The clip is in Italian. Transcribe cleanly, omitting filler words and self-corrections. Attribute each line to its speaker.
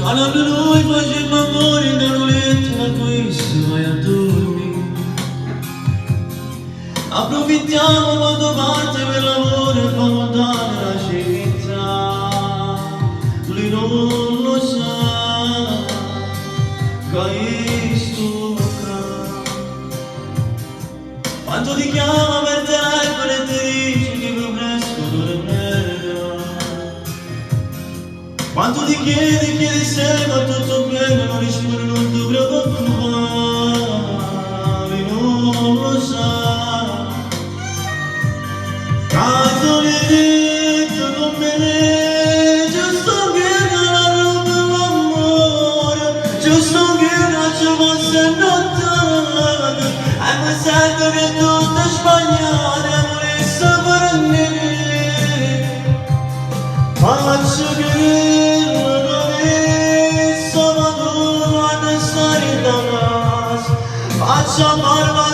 Speaker 1: Parlando lui faceva amore in caroletta, questo vai a dormire. Approfittiamo quando parte per lavoro e fa lontana la città. Lui non lo sa, che stucca. Quando ti chiama per telefono e ti dice che più presto tornerà. Quando ti chiedi se va tutto bene, non rispondi, non ti preoccupare, non lo sa. Quando mi detto con me, giusto che la roba l'amore, giusto che non ci fosse notato, e mi sento che tutto è sbagliato, e volesse per me. Faccio che faccia barba